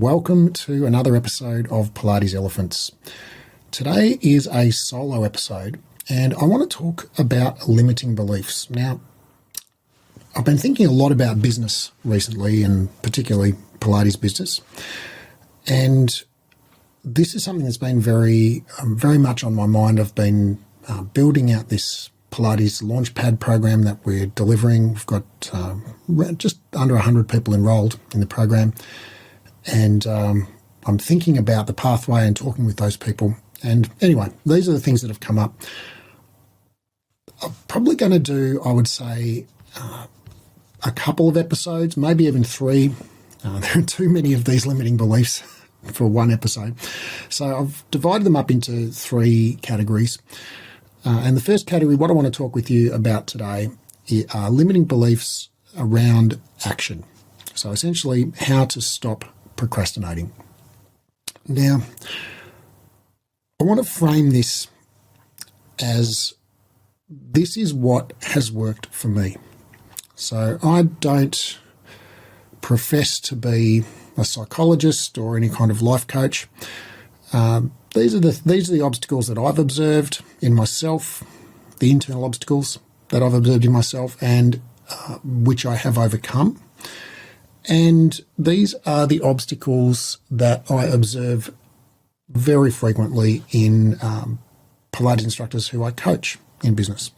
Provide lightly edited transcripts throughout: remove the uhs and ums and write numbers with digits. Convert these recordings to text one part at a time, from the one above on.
welcome to another episode of Pilates Elephants. Today is a solo episode and I want to talk about limiting beliefs. Now, I've been thinking a lot about business recently and particularly Pilates business, and this is something that's been very much on my mind. I've been building out this Pilates Launchpad program that we're delivering. We've got just under 100 people enrolled in the program, and I'm thinking about the pathway and talking with those people. And anyway, these are the things that have come up. I'm probably going to do, I would say, a couple of episodes, maybe even 3. There are too many of these limiting beliefs for one episode. So I've divided them up into 3 categories. And the first category, what I want to talk with you about today, are limiting beliefs around action. So essentially, how to stop procrastinating. Now, I want to frame this as this is what has worked for me. So I don't profess to be a psychologist or any kind of life coach. These are the obstacles that I've observed in myself, the internal obstacles that I've observed in myself, and which I have overcome. And these are the obstacles that I observe very frequently in Pilates instructors who I coach in business.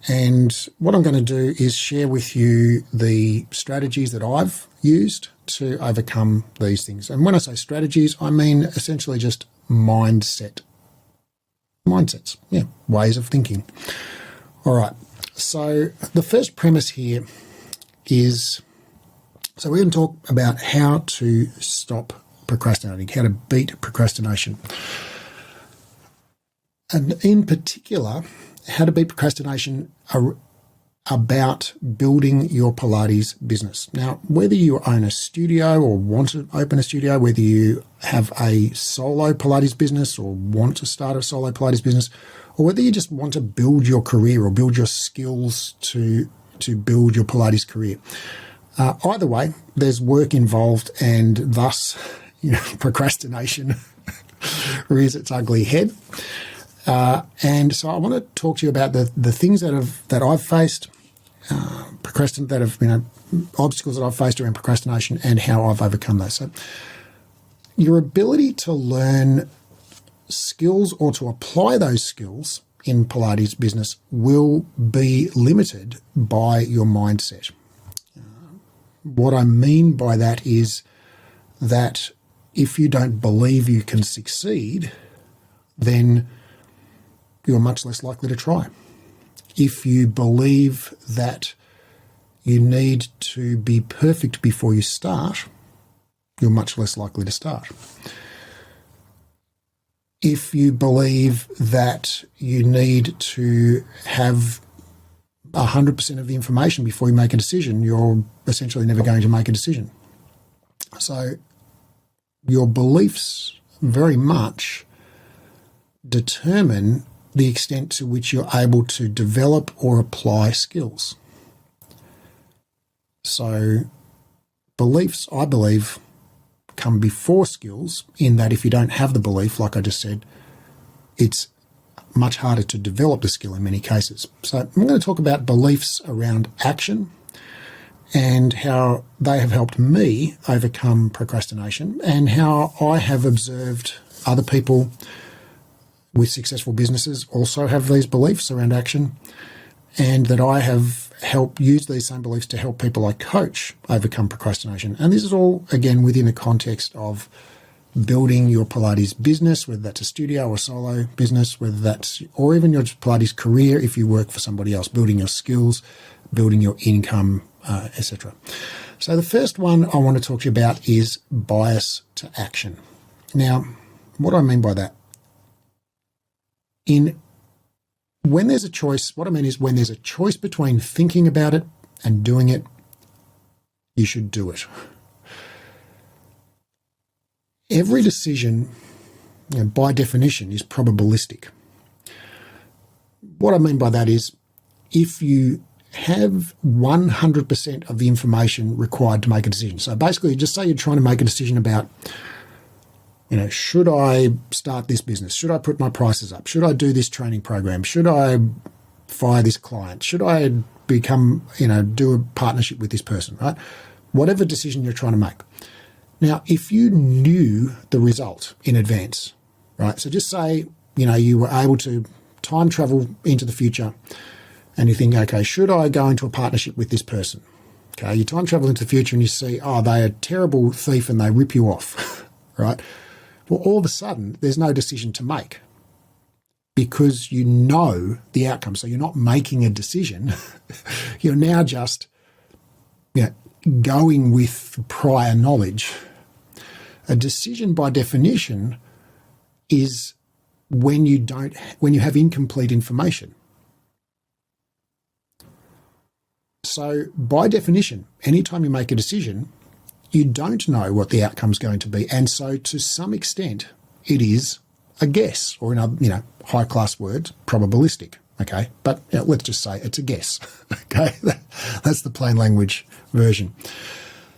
And what I'm going to do is share with you the strategies that I've used to overcome these things. And when I say strategies, I mean essentially just mindsets, ways of thinking. All right, so the first premise here is, so we're going to talk about how to stop procrastinating, how to beat procrastination. And in particular, how to beat procrastination about building your Pilates business. Now, whether you own a studio or want to open a studio, whether you have a solo Pilates business or want to start a solo Pilates business, or whether you just want to build your career or build your skills to build your Pilates career. Either way, there's work involved, and thus, procrastination rears its ugly head. And so I want to talk to you about the things that I've faced, obstacles that I've faced around procrastination and how I've overcome those. So your ability to learn skills or to apply those skills in Pilates business will be limited by your mindset. What I mean by that is that if you don't believe you can succeed, then you're much less likely to try. If you believe that you need to be perfect before you start, you're much less likely to start. If you believe that you need to have 100% of the information before you make a decision, you're essentially never going to make a decision. So your beliefs very much determine the extent to which you're able to develop or apply skills. So beliefs, I believe, come before skills, in that if you don't have the belief, like I just said, it's much harder to develop the skill in many cases. So I'm going to talk about beliefs around action and how they have helped me overcome procrastination, and how I have observed other people with successful businesses also have these beliefs around action, and that I have helped use these same beliefs to help people I coach overcome procrastination. And this is all, again, within the context of building your Pilates business, whether that's a studio or solo business, whether that's, or even your Pilates career if you work for somebody else, building your skills, building your income, etc. So the first one I want to talk to you about is bias to action. Now, what do I mean by that? When there's a choice, what I mean is when there's a choice between thinking about it and doing it, you should do it. Every decision, by definition, is probabilistic. What I mean by that is if you have 100% of the information required to make a decision. So basically, just say you're trying to make a decision about, should I start this business? Should I put my prices up? Should I do this training program? Should I fire this client? Should I become, do a partnership with this person, right? Whatever decision you're trying to make. Now, if you knew the result in advance, right? So just say, you were able to time travel into the future and you think, okay, should I go into a partnership with this person? Okay, you time travel into the future and you see, oh, they're a terrible thief and they rip you off, right? Well, all of a sudden, there's no decision to make because you know the outcome. So you're not making a decision. You're now just going with prior knowledge. A decision, by definition, is when you have incomplete information. So by definition, anytime you make a decision, you don't know what the outcome's going to be. And so to some extent, it is a guess, or in other, high class words, probabilistic. Okay. But let's just say it's a guess. Okay. That's the plain language version.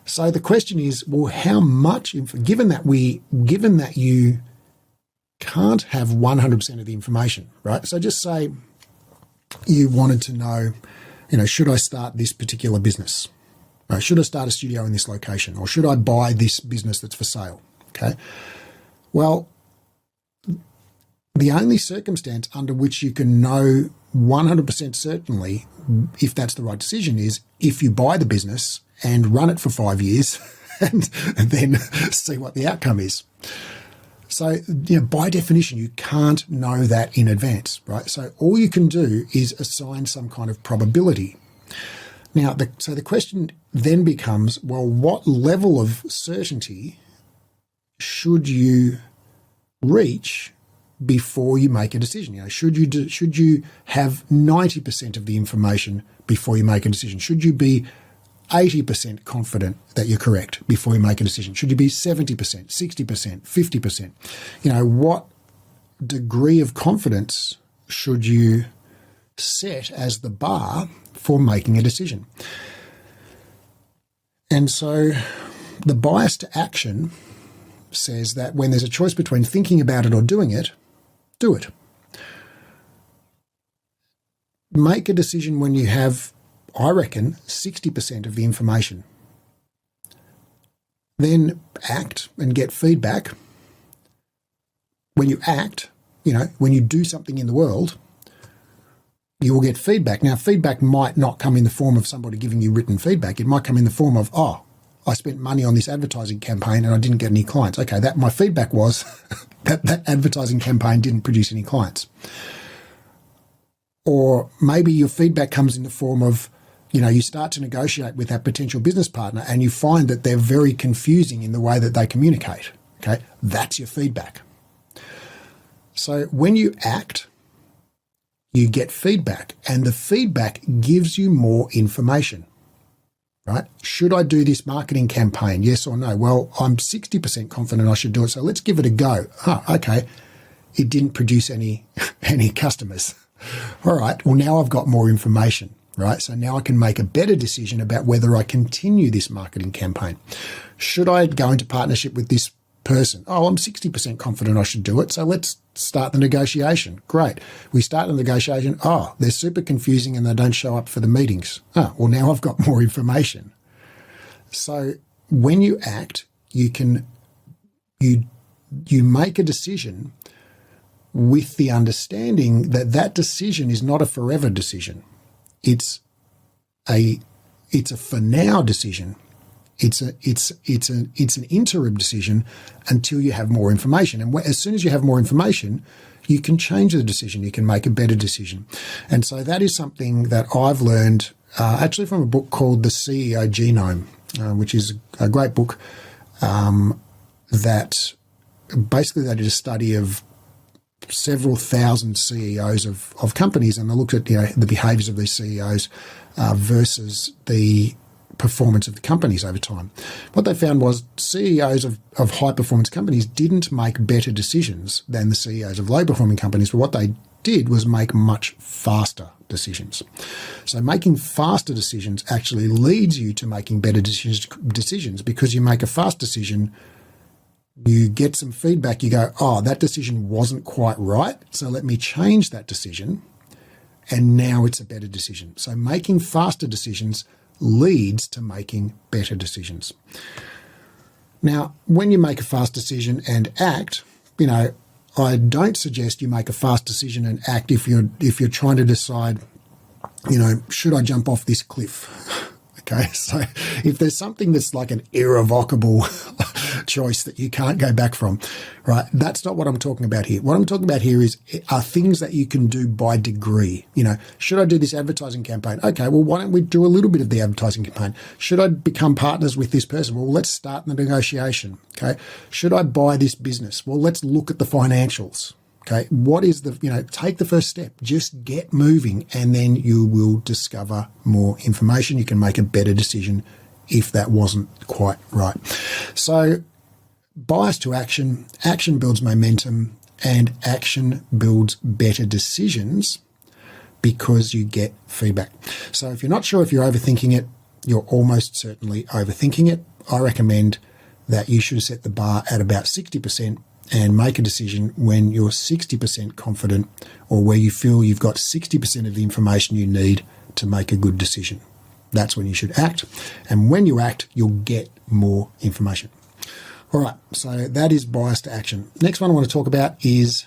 So the question is, well, how much, given that you can't have 100% of the information, right? So just say you wanted to know, should I start this particular business? Should I start a studio in this location? Or should I buy this business that's for sale? Okay. Well, the only circumstance under which you can know 100% certainly if that's the right decision is if you buy the business and run it for 5 years and then see what the outcome is. So, by definition, you can't know that in advance, right? So all you can do is assign some kind of probability. Now, so the question then becomes, well, what level of certainty should you reach before you make a decision? Should you have 90% of the information before you make a decision? Should you be 80% confident that you're correct before you make a decision? Should you be 70%, 60%, 50%? What degree of confidence should you set as the bar for making a decision? And so the bias to action says that when there's a choice between thinking about it or doing it, do it. Make a decision when you have, I reckon, 60% of the information. Then act and get feedback. When you act, when you do something in the world, you will get feedback. Now, feedback might not come in the form of somebody giving you written feedback. It might come in the form of, I spent money on this advertising campaign and I didn't get any clients. Okay, my feedback was that advertising campaign didn't produce any clients. Or maybe your feedback comes in the form of, you start to negotiate with that potential business partner and you find that they're very confusing in the way that they communicate. Okay, that's your feedback. So when you act, you get feedback, and the feedback gives you more information, right? Should I do this marketing campaign? Yes or no? Well, I'm 60% confident I should do it, so let's give it a go. Okay. It didn't produce any customers. All right. Well, now I've got more information, right? So now I can make a better decision about whether I continue this marketing campaign. Should I go into partnership with this person? I'm 60% confident I should do it. So let's start the negotiation. Great. We start the negotiation. They're super confusing and they don't show up for the meetings. Well, now I've got more information. So when you act, you make a decision with the understanding that decision is not a forever decision. It's a for now decision. It's an interim decision until you have more information. And as soon as you have more information, you can change the decision. You can make a better decision. And so that is something that I've learned actually from a book called The CEO Genome, which is a great book that basically they did a study of several thousand CEOs of companies, and they looked at the behaviours of these CEOs versus the performance of the companies over time. What they found was CEOs of high performance companies didn't make better decisions than the CEOs of low performing companies, but what they did was make much faster decisions. So making faster decisions actually leads you to making better decisions, because you make a fast decision, you get some feedback, you go, oh, that decision wasn't quite right, so let me change that decision, and now it's a better decision. So making faster decisions leads to making better decisions. Now, when you make a fast decision and act, I don't suggest you make a fast decision and act if you're trying to decide, should I jump off this cliff? Okay, so if there's something that's like an irrevocable choice that you can't go back from, right, that's not what I'm talking about here. What I'm talking about here are things that you can do by degree. Should I do this advertising campaign? Okay, well, why don't we do a little bit of the advertising campaign? Should I become partners with this person? Well, let's start the negotiation. Okay, should I buy this business? Well, let's look at the financials. Okay, what is take the first step, just get moving, and then you will discover more information. You can make a better decision if that wasn't quite right. So bias to action, action builds momentum, and action builds better decisions because you get feedback. So if you're not sure if you're overthinking it, you're almost certainly overthinking it. I recommend that you should set the bar at about 60%. And make a decision when you're 60% confident, or where you feel you've got 60% of the information you need to make a good decision. That's when you should act. And when you act, you'll get more information. All right, so that is bias to action. Next one I want to talk about is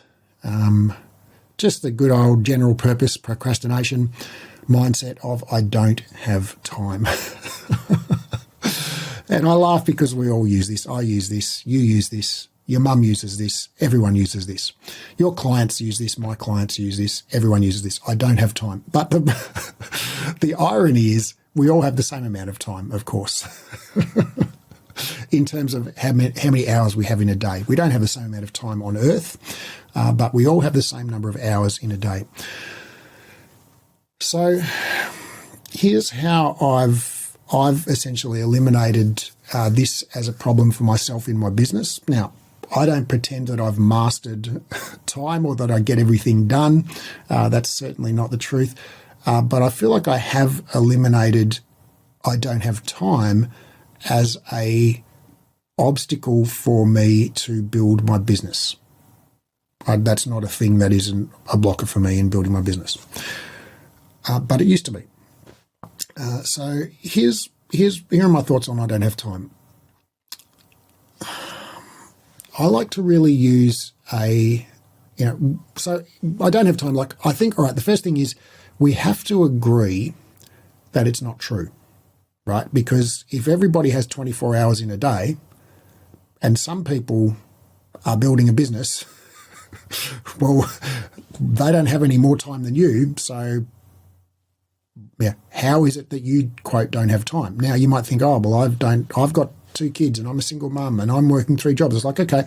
just the good old general purpose procrastination mindset of I don't have time. And I laugh because we all use this. I use this. You use this. Your mum uses this. Everyone uses this. Your clients use this. My clients use this. Everyone uses this. I don't have time. But the irony is we all have the same amount of time, of course, in terms of how many hours we have in a day. We don't have the same amount of time on Earth, but we all have the same number of hours in a day. So here's how I've essentially eliminated this as a problem for myself in my business. Now, I don't pretend that I've mastered time or that I get everything done. That's certainly not the truth. But I feel like I have eliminated I don't have time as a obstacle for me to build my business. That's not a thing that isn't a blocker for me in building my business. But it used to be. So here are my thoughts on I don't have time. I like to really use so I don't have time. Like, I think, all right, the first thing is we have to agree that it's not true, right? Because if everybody has 24 hours in a day and some people are building a business, well, they don't have any more time than you. So, yeah, how is it that you, quote, don't have time? Now, you might think, oh, well, I've got 2 kids and I'm a single mum and I'm working 3 jobs. It's like, okay,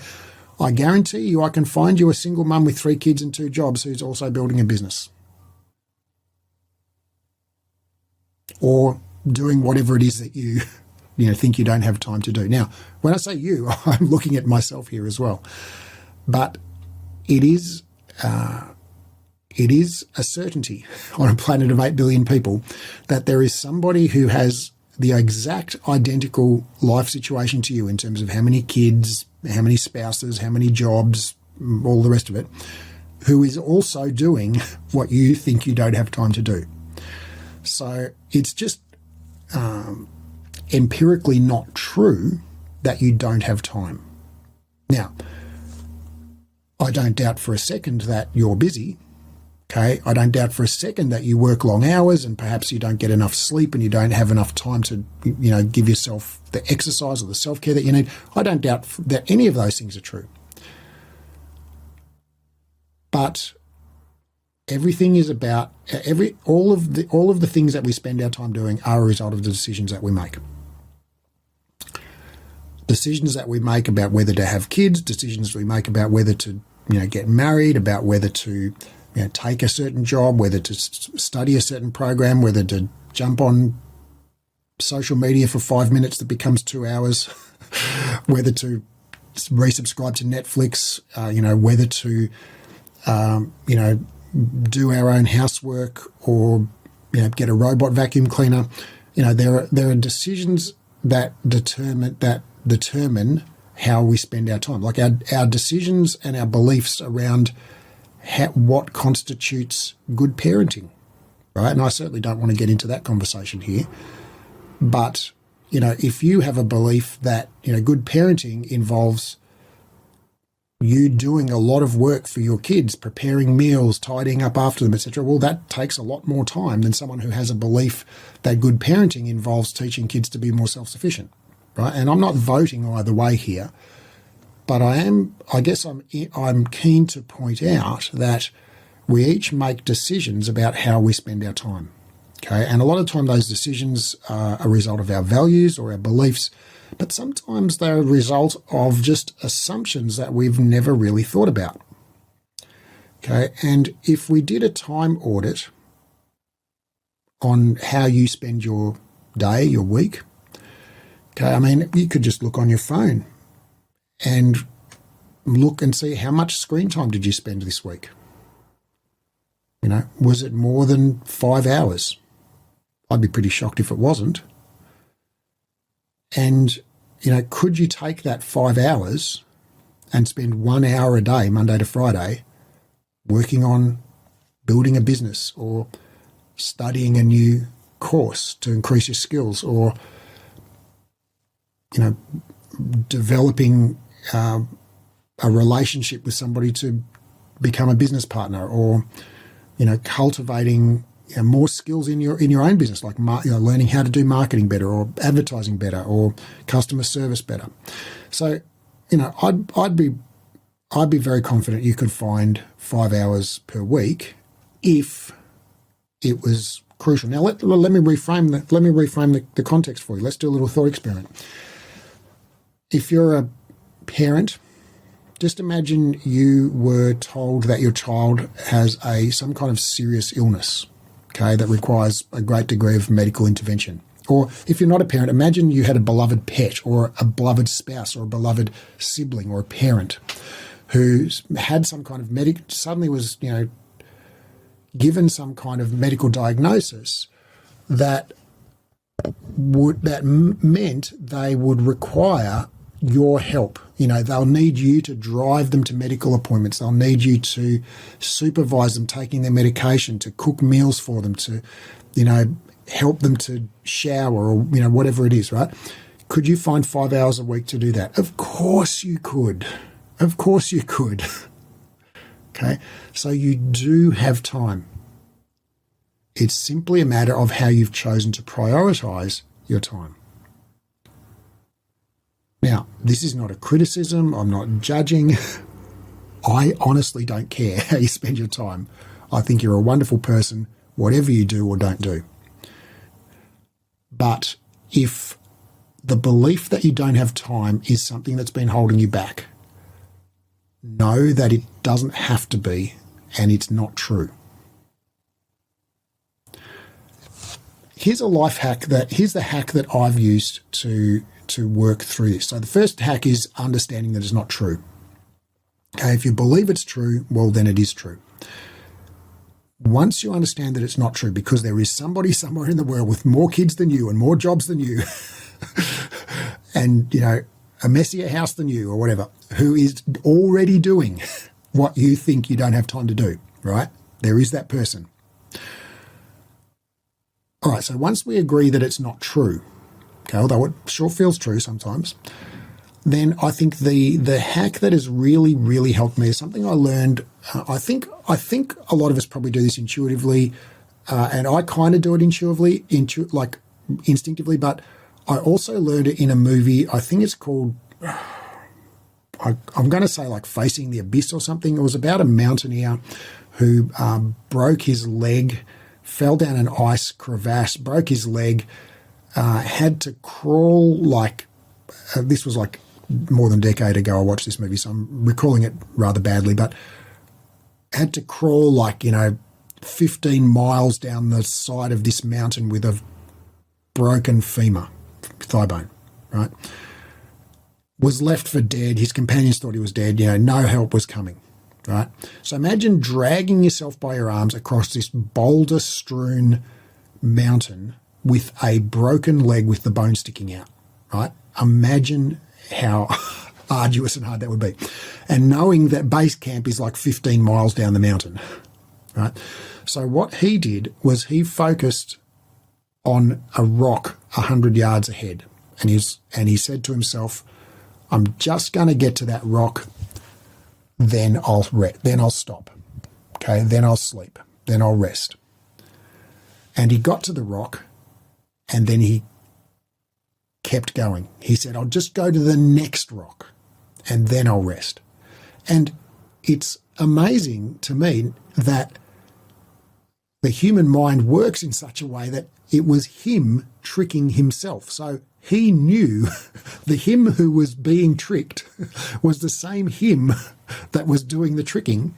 I guarantee you I can find you a single mum with 3 kids and 2 jobs who's also building a business or doing whatever it is that you think you don't have time to do. Now, when I say you, I'm looking at myself here as well. But it is a certainty on a planet of 8 billion people that there is somebody who has the exact identical life situation to you in terms of how many kids, how many spouses, how many jobs, all the rest of it, who is also doing what you think you don't have time to do. So it's just empirically not true that you don't have time. Now, I don't doubt for a second that you're busy. Okay, I don't doubt for a second that you work long hours and perhaps you don't get enough sleep and you don't have enough time to, give yourself the exercise or the self-care that you need. I don't doubt that any of those things are true. But everything is about all of the things that we spend our time doing are a result of the decisions that we make. Decisions that we make about whether to have kids, decisions we make about whether to, get married, about whether to take a certain job, whether to study a certain program, whether to jump on social media for 5 minutes that becomes 2 hours, whether to resubscribe to Netflix, whether to, do our own housework or get a robot vacuum cleaner. There are decisions that determine how we spend our time. Like our decisions and our beliefs around what constitutes good parenting, right? And I certainly don't want to get into that conversation here. But, if you have a belief that, good parenting involves you doing a lot of work for your kids, preparing meals, tidying up after them, etc., well, that takes a lot more time than someone who has a belief that good parenting involves teaching kids to be more self-sufficient, right? And I'm not voting either way here, but I'm keen to point out that we each make decisions about how we spend our time, okay? And a lot of the time those decisions are a result of our values or our beliefs, but sometimes they're a result of just assumptions that we've never really thought about. Okay, and if we did a time audit on how you spend your day, your week, okay, you could just look on your phone and look and see how much screen time did you spend this week. Was it more than 5 hours? I'd be pretty shocked if it wasn't. And, could you take that 5 hours and spend 1 hour a day, Monday to Friday, working on building a business or studying a new course to increase your skills or, developing a relationship with somebody to become a business partner or, cultivating more skills in your own business, like learning how to do marketing better or advertising better or customer service better. So, I'd be very confident you could find 5 hours per week if it was crucial. Now, let me reframe the context for you. Let's do a little thought experiment. If you're a parent, just imagine you were told that your child has some kind of serious illness, okay, that requires a great degree of medical intervention. Or if you're not a parent, imagine you had a beloved pet or a beloved spouse or a beloved sibling or a parent who had some kind of suddenly was, given some kind of medical diagnosis that meant they would require your help. They'll need you to drive them to medical appointments. They'll need you to supervise them taking their medication, to cook meals for them, to, help them to shower or, whatever it is, right? Could you find 5 hours a week to do that? Of course you could. Of course you could. Okay. So you do have time. It's simply a matter of how you've chosen to prioritize your time. Now, this is not a criticism. I'm not judging. I honestly don't care how you spend your time. I think you're a wonderful person, whatever you do or don't do. But if the belief that you don't have time is something that's been holding you back, know that it doesn't have to be, and it's not true. Here's the hack that I've used to work through this. So the first hack is understanding that it's not true. Okay, if you believe it's true, well, then it is true. Once you understand that it's not true, because there is somebody somewhere in the world with more kids than you and more jobs than you and, a messier house than you or whatever, who is already doing what you think you don't have time to do, right? There is that person. All right, so once we agree that it's not true, okay, although it sure feels true sometimes, then I think the hack that has really, really helped me is something I learned. I think a lot of us probably do this intuitively, and I kind of do it instinctively, but I also learned it in a movie. I think it's called, I'm going to say like Facing the Abyss or something. It was about a mountaineer who broke his leg, fell down an ice crevasse, broke his leg, had to crawl this was like more than a decade ago I watched this movie, so I'm recalling it rather badly, but had to crawl 15 miles down the side of this mountain with a broken femur, thigh bone, right? Was left for dead. His companions thought he was dead. No help was coming. right? So imagine dragging yourself by your arms across this boulder-strewn mountain with a broken leg with the bone sticking out, right? Imagine how arduous and hard that would be. And knowing that base camp is like 15 miles down the mountain, right? So what he did was he focused on a rock 100 yards ahead. And he said to himself, I'm just going to get to that rock, then I'll stop. Okay, then I'll sleep, then I'll rest. And he got to the rock, and then he kept going. He said, I'll just go to the next rock, and then I'll rest. And it's amazing to me that the human mind works in such a way that it was him tricking himself. So he knew the him who was being tricked was the same him that was doing the tricking.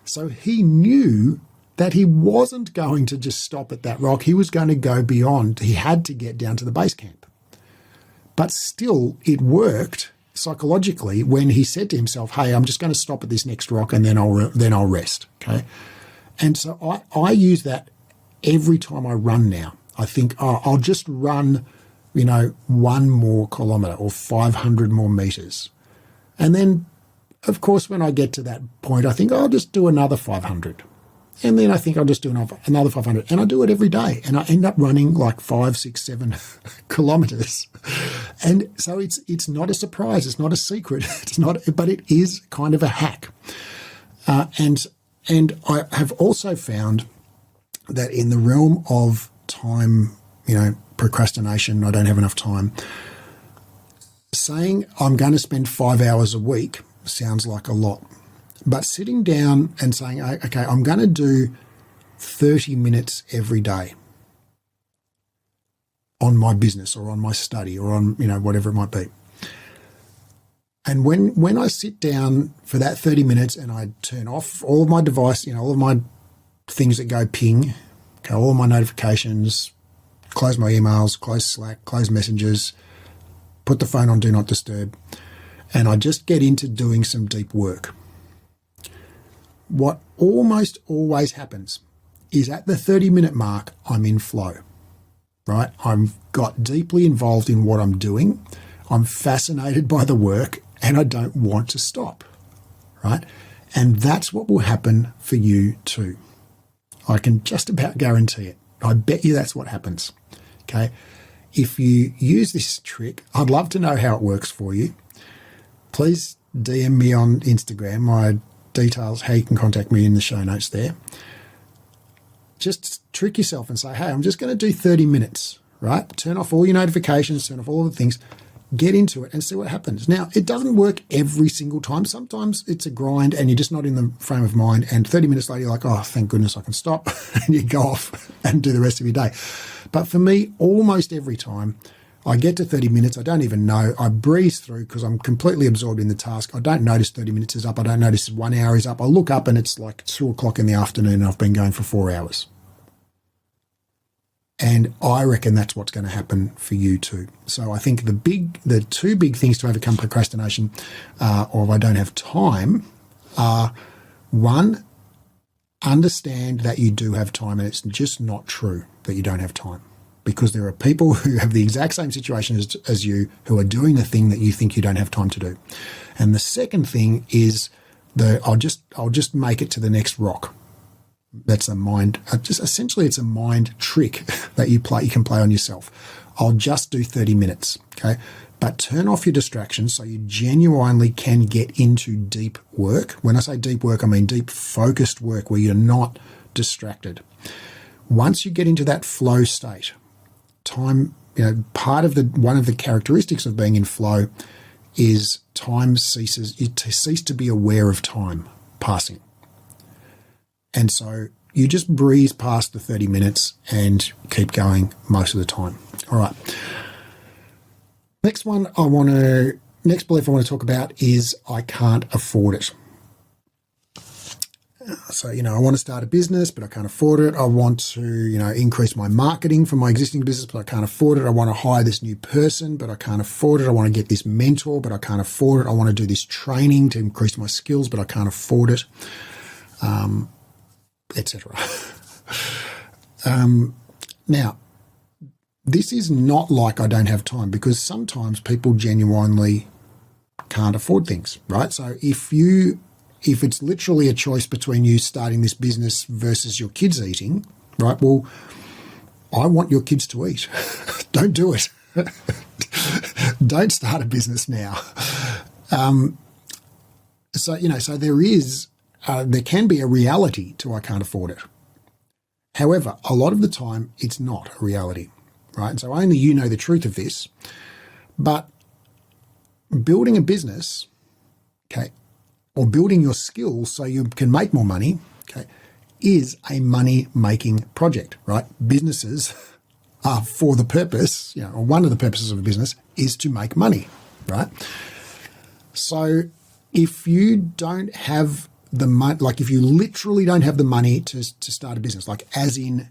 So he knew that he wasn't going to just stop at that rock. He was going to go beyond. He had to get down to the base camp. But still, it worked psychologically when he said to himself, hey, I'm just going to stop at this next rock and then I'll rest. Okay. And so I use that every time I run now. I think, I'll just run, 1 more kilometre or 500 more metres. And then, of course, when I get to that point, I think, I'll just do another 500. And then I think I'll just do another 500. And I do it every day. And I end up running like 5, 6, 7 kilometres. And so it's not a surprise. It's not a secret. But it is kind of a hack. And I have also found that in the realm of time, procrastination, I don't have enough time, saying I'm going to spend 5 hours a week sounds like a lot. But sitting down and saying, okay, I'm going to do 30 minutes every day on my business or on my study or on, whatever it might be. And when I sit down for that 30 minutes and I turn off all of my device, all of my things that go ping, okay, all of my notifications, close my emails, close Slack, close messages, put the phone on Do Not Disturb, and I just get into doing some deep work. What almost always happens is at the 30-minute mark, I'm in flow, right? I've got deeply involved in what I'm doing. I'm fascinated by the work and I don't want to stop, right? And that's what will happen for you too. I can just about guarantee it. I bet you that's what happens, okay? If you use this trick, I'd love to know how it works for you. Please DM me on Instagram. My details, how you can contact me in the show notes there. Just trick yourself and say, hey, I'm just going to do 30 minutes, right? Turn off all your notifications, turn off all the things, get into it and see what happens. Now, it doesn't work every single time. Sometimes it's a grind and you're just not in the frame of mind, and 30 minutes later you're like, oh, thank goodness I can stop, and you go off and do the rest of your day. But for me, almost every time I get to 30 minutes, I don't even know. I breeze through because I'm completely absorbed in the task. I don't notice 30 minutes is up. I don't notice 1 hour is up. I look up and it's like 2 o'clock in the afternoon and I've been going for 4 hours. And I reckon that's what's going to happen for you too. So I think the 2 big things to overcome procrastination, or if I don't have time, are 1, understand that you do have time, and it's just not true that you don't have time. Because there are people who have the exact same situation as you who are doing the thing that you think you don't have time to do. And the second thing is I'll just make it to the next rock. That's a mind, essentially it's a mind trick that you can play on yourself. I'll just do 30 minutes, okay? But turn off your distractions so you genuinely can get into deep work. When I say deep work, I mean deep focused work where you're not distracted. Once you get into that flow state, time, one of the characteristics of being in flow is time ceases to be aware of time passing. And so you just breeze past the 30 minutes and keep going most of the time. All right. Next belief I want to talk about is I can't afford it. So, I want to start a business, but I can't afford it. I want to, increase my marketing for my existing business, but I can't afford it. I want to hire this new person, but I can't afford it. I want to get this mentor, but I can't afford it. I want to do this training to increase my skills, but I can't afford it, etc. Now, this is not like I don't have time, because sometimes people genuinely can't afford things, right? So if it's literally a choice between you starting this business versus your kids eating, right? Well, I want your kids to eat. Don't do it. Don't start a business now. So there can be a reality to I can't afford it. However, a lot of the time it's not a reality, right? And so only you know the truth of this. But building a business, okay, or building your skills so you can make more money, okay, is a money-making project, right? Businesses are for the purpose, or one of the purposes of a business is to make money, right? So if you don't have the money, like if you literally don't have the money to start a business, like as in,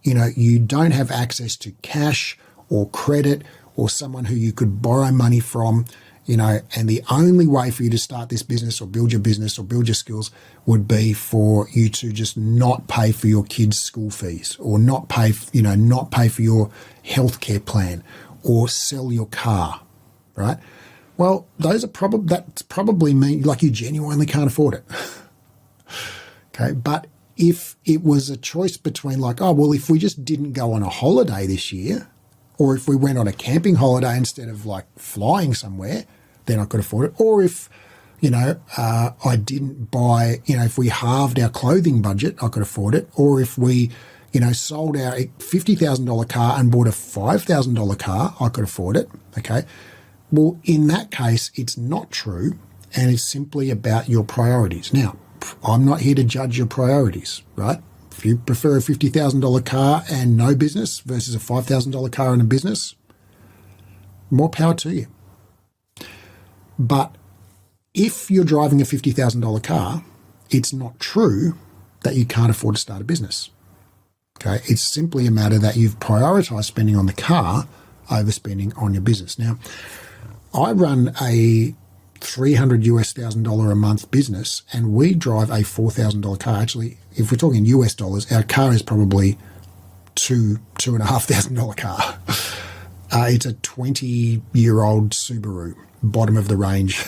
you don't have access to cash or credit or someone who you could borrow money from, and the only way for you to start this business or build your business or build your skills would be for you to just not pay for your kids' school fees, or not pay for your healthcare plan, or sell your car, right? Well, that's probably mean like you genuinely can't afford it. Okay, but if it was a choice between like, oh, well, if we just didn't go on a holiday this year, or if we went on a camping holiday instead of like flying somewhere, then I could afford it. Or if, I didn't buy, if we halved our clothing budget, I could afford it. Or if we, sold our $50,000 car and bought a $5,000 car, I could afford it. Okay. Well, in that case, it's not true, and it's simply about your priorities. Now, I'm not here to judge your priorities, right? If you prefer a $50,000 car and no business versus a $5,000 car and a business, more power to you. But if you're driving a $50,000 car, it's not true that you can't afford to start a business. Okay, it's simply a matter that you've prioritized spending on the car over spending on your business. Now, I run a $300,000 a month business, and we drive a $4,000 car. Actually, if we're talking US dollars, our car is probably $2,500 car. It's a 20-year-old Subaru, bottom of the range,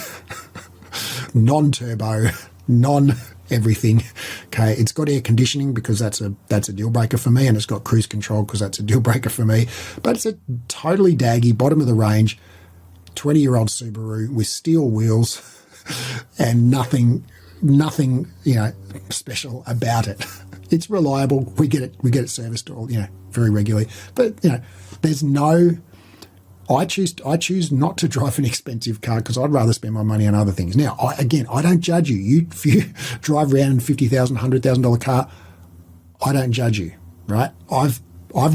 non-turbo, non-everything. Okay, it's got air conditioning because that's a deal breaker for me, and it's got cruise control because that's a deal breaker for me. But it's a totally daggy, bottom of the range, 20-year-old Subaru with steel wheels and nothing, special about it. It's reliable. We get it serviced all, very regularly. But, there's no, I choose not to drive an expensive car because I'd rather spend my money on other things. Now, I don't judge you. If you drive around in a $50,000, $100,000 car, I don't judge you, right? I've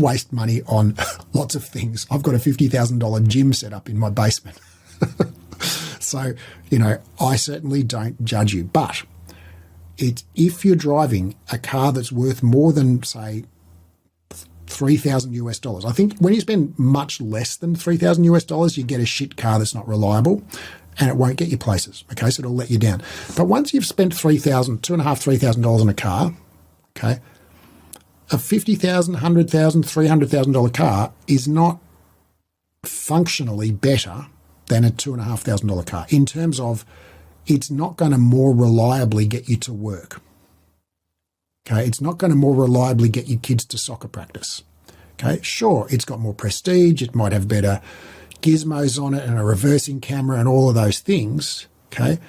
wasted money on lots of things. I've got a $50,000 gym set up in my basement. So, I certainly don't judge you. But if you're driving a car that's worth more than, say, $3,000 US, I think when you spend much less than $3,000 US, you get a shit car that's not reliable, and it won't get you places. Okay, so it'll let you down. But once you've spent $2,500, $3,000 on a car, okay, a $50,000, $100,000, $300,000 car is not functionally better than a $2,500 car in terms of it's not going to more reliably get you to work. Okay, it's not going to more reliably get your kids to soccer practice. Okay, sure, it's got more prestige. It might have better gizmos on it and a reversing camera and all of those things. Okay,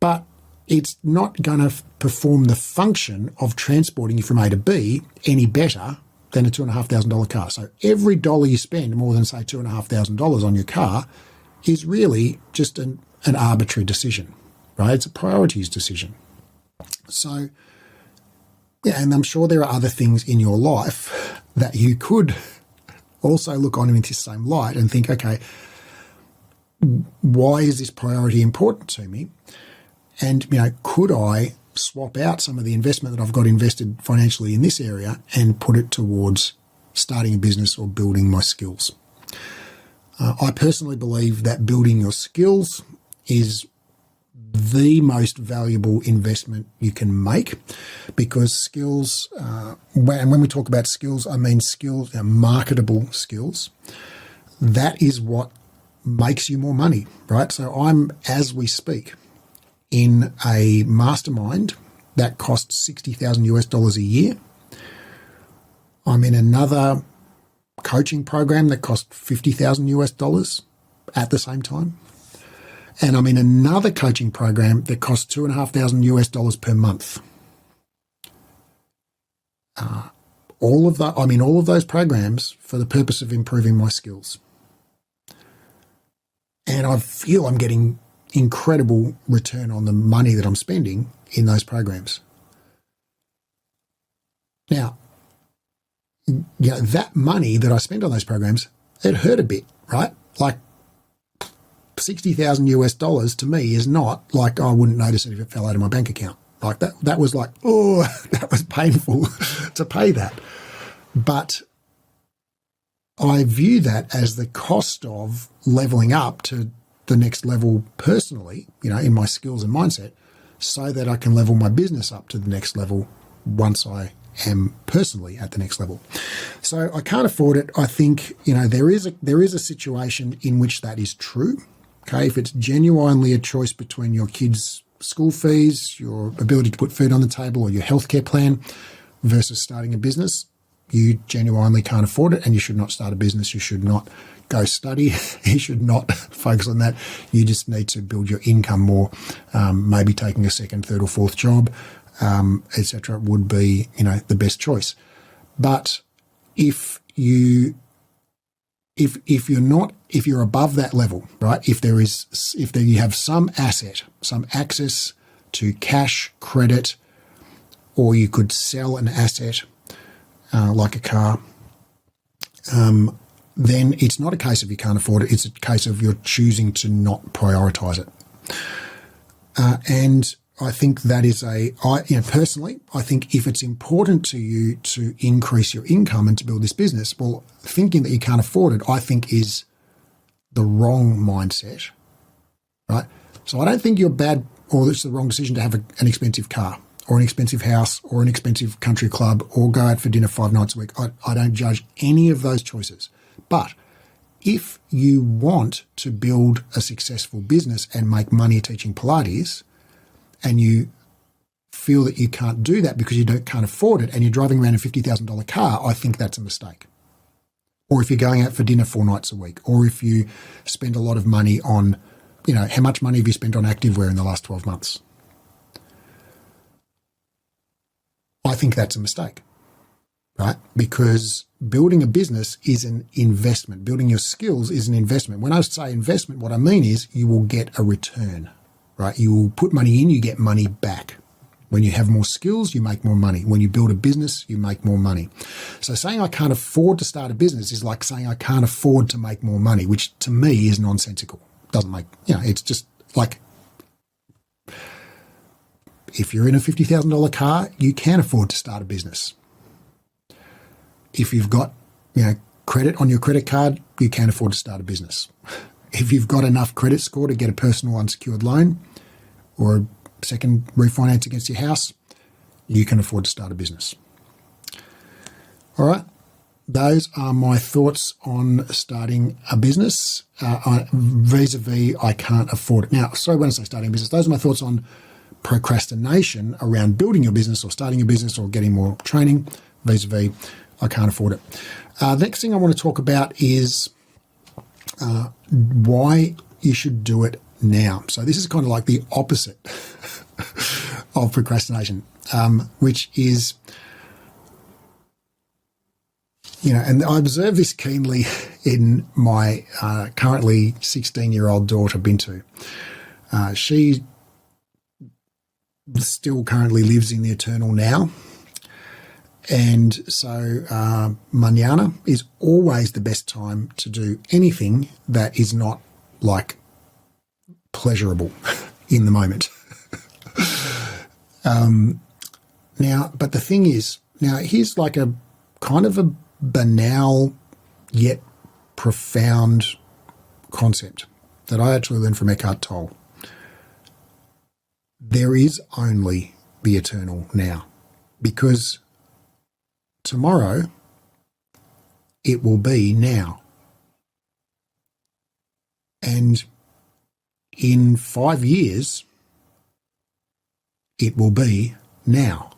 but it's not going to perform the function of transporting you from A to B any better than a $2,500 car. So every dollar you spend more than, say, $2,500 on your car is really just an arbitrary decision, right? It's a priorities decision. So, yeah, and I'm sure there are other things in your life that you could also look on in the same light and think, okay, why is this priority important to me? And, could I swap out some of the investment that I've got invested financially in this area and put it towards starting a business or building my skills. I personally believe that building your skills is the most valuable investment you can make, because skills, and when we talk about skills, I mean skills, marketable skills. That is what makes you more money, right? So I'm, as we speak, in a mastermind that costs $60,000 a year. I'm in another coaching program that costs $50,000 at the same time. And I'm in another coaching program that costs $2,500 per month. I'm in all of those programs for the purpose of improving my skills. And I feel I'm getting incredible return on the money that I'm spending in those programs. Now, that money that I spent on those programs, it hurt a bit, right? Like $60,000 to me is not like I wouldn't notice it if it fell out of my bank account. Like that was like, oh, that was painful to pay that. But I view that as the cost of leveling up to the next level personally, in my skills and mindset, so that I can level my business up to the next level once I am personally at the next level. So I can't afford it. I think, there is a situation in which that is true. Okay, if it's genuinely a choice between your kids' school fees, your ability to put food on the table, or your healthcare plan versus starting a business, you genuinely can't afford it, and you should not start a business. You should not go study. You should not focus on that. You just need to build your income more. Maybe taking a second, third, or fourth job, etc., would be, the best choice. But if you're above that level, right? If you have some asset, some access to cash, credit, or you could sell an asset like a car, then it's not a case of you can't afford it. It's a case of you're choosing to not prioritize it. And I think that is personally, I think if it's important to you to increase your income and to build this business, well, thinking that you can't afford it, I think is the wrong mindset, right? So I don't think you're bad, or it's the wrong decision to have an expensive car or an expensive house or an expensive country club or go out for dinner 5 nights a week. I don't judge any of those choices. But if you want to build a successful business and make money teaching Pilates, and you feel that you can't do that because you can't afford it, and you're driving around a $50,000 car, I think that's a mistake. Or if you're going out for dinner 4 nights a week, or if you spend a lot of money on, how much money have you spent on activewear in the last 12 months? I think that's a mistake, right? Because building a business is an investment. Building your skills is an investment. When I say investment, what I mean is you will get a return. Right? You will put money in, you get money back. When you have more skills, you make more money. When you build a business, you make more money. So saying I can't afford to start a business is like saying I can't afford to make more money, which to me is nonsensical. Doesn't make, it's just like, if you're in a $50,000 car, you can afford to start a business. If you've got, credit on your credit card, you can afford to start a business. If you've got enough credit score to get a personal unsecured loan or a second refinance against your house, you can afford to start a business. All right. Those are my thoughts on starting a business vis-a-vis I can't afford it. Now, sorry, when I say starting a business, those are my thoughts on procrastination around building your business or starting a business or getting more training vis-a-vis I can't afford it. The next thing I want to talk about is why you should do it now. So this is kind of like the opposite of procrastination, which is, and I observe this keenly in my currently 16-year-old daughter, Bintu. She still currently lives in the eternal now. And so mañana is always the best time to do anything that is not like pleasurable in the moment. Now, but the thing is, now here's like a kind of a banal yet profound concept that I actually learned from Eckhart Tolle. There is only the eternal now, because tomorrow it will be now. And in 5 years, it will be now.